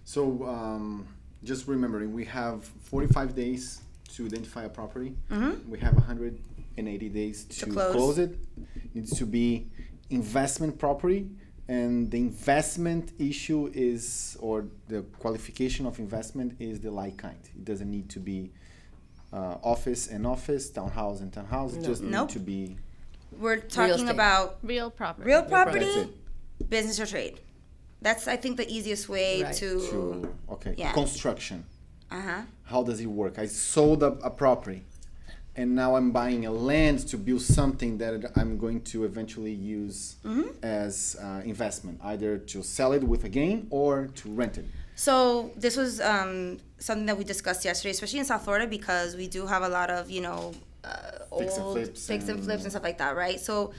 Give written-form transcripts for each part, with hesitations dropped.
So just remembering, we have 45 days to identify a property. We have 180 days to close it. It needs to be investment property, and the investment issue is, or the qualification of investment is the like kind. It doesn't need to be office and office, townhouse and townhouse. It just need to be. We're talking about real property. Real property, business or trade. That's, I think, the easiest way to okay. Yeah. Construction. How does it work? I sold a property, and now I'm buying a land to build something that I'm going to eventually use as investment, either to sell it with a gain or to rent it. So this was something that we discussed yesterday, especially in South Florida, because we do have a lot of, old fix and flips and stuff like that, right? So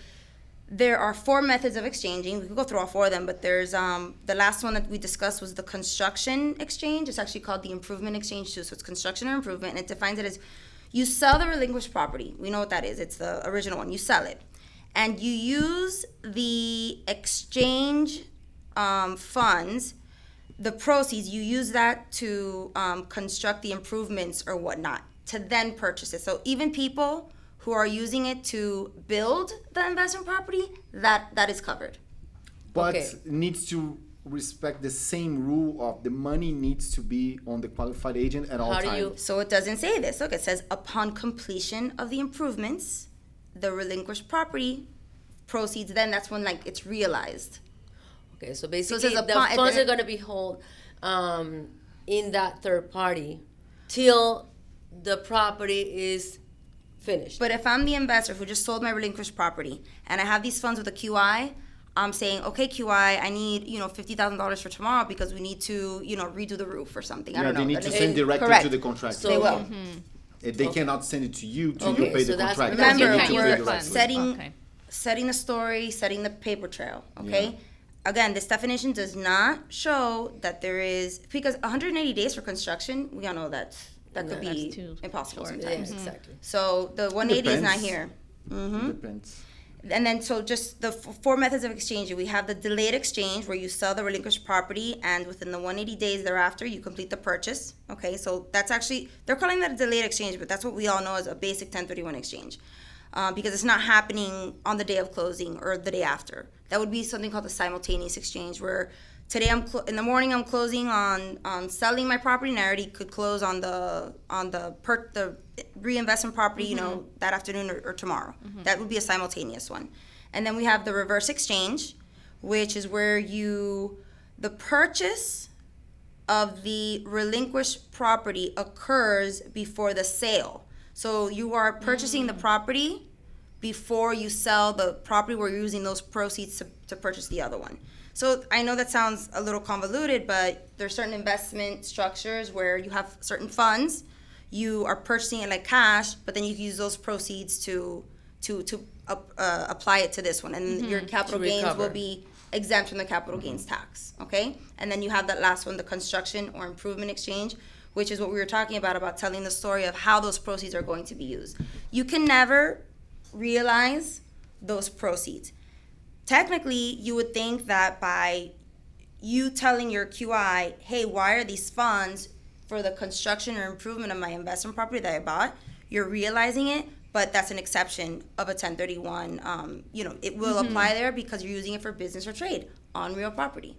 there are 4 methods of exchanging. We could go through all 4 of them, but there's the last one that we discussed was the construction exchange. It's actually called the improvement exchange too. So it's construction or improvement, and it defines it as you sell the relinquished property. We know what that is. It's the original one. You sell it, and you use the exchange funds, the proceeds. You use that to construct the improvements or whatnot to then purchase it. So even people who are using it to build the investment property, that is covered. But needs to respect the same rule of the money needs to be on the qualified agent at all times. So it doesn't say this. Look, it says upon completion of the improvements, the relinquished property proceeds, then that's when it's realized. Okay, so basically the funds are going to be held in that third party till the property is finished. But if I'm the investor who just sold my relinquished property and I have these funds with a QI, I'm saying, okay, QI, I need $50,000 for tomorrow because we need to redo the roof or something. I don't know. They need to send directly to the contractor. So, they will. They cannot send it to you to you pay the contractor. Remember, we're setting the story, setting the paper trail. Okay. Yeah. Again, this definition does not show that there is, because 180 days for construction, we all know that could be impossible sometimes. Yeah, exactly. So the 180 is not here. Depends. And then, so just the 4 methods of exchange. We have the delayed exchange, where you sell the relinquished property, and within the 180 days thereafter, you complete the purchase. Okay, so that's actually, they're calling that a delayed exchange, but that's what we all know as a basic 1031 exchange. Because it's not happening on the day of closing or the day after. That would be something called a simultaneous exchange, where today in the morning I'm closing on selling my property, and I already could close on the reinvestment property, that afternoon or tomorrow. That would be a simultaneous one. And then we have the reverse exchange, which is where the purchase of the relinquished property occurs before the sale. So you are purchasing the property before you sell the property, where you're using those proceeds to purchase the other one. So I know that sounds a little convoluted, but there's certain investment structures where you have certain funds, you are purchasing it like cash, but then you can use those proceeds to apply it to this one, and your capital gains will be exempt from the capital gains tax. Okay, and then you have that last one, the construction or improvement exchange, which is what we were talking about telling the story of how those proceeds are going to be used. You can never realize those proceeds. Technically, you would think that by you telling your QI, hey, why are these funds for the construction or improvement of my investment property that I bought, you're realizing it, but that's an exception of a 1031. It will apply there because you're using it for business or trade on real property.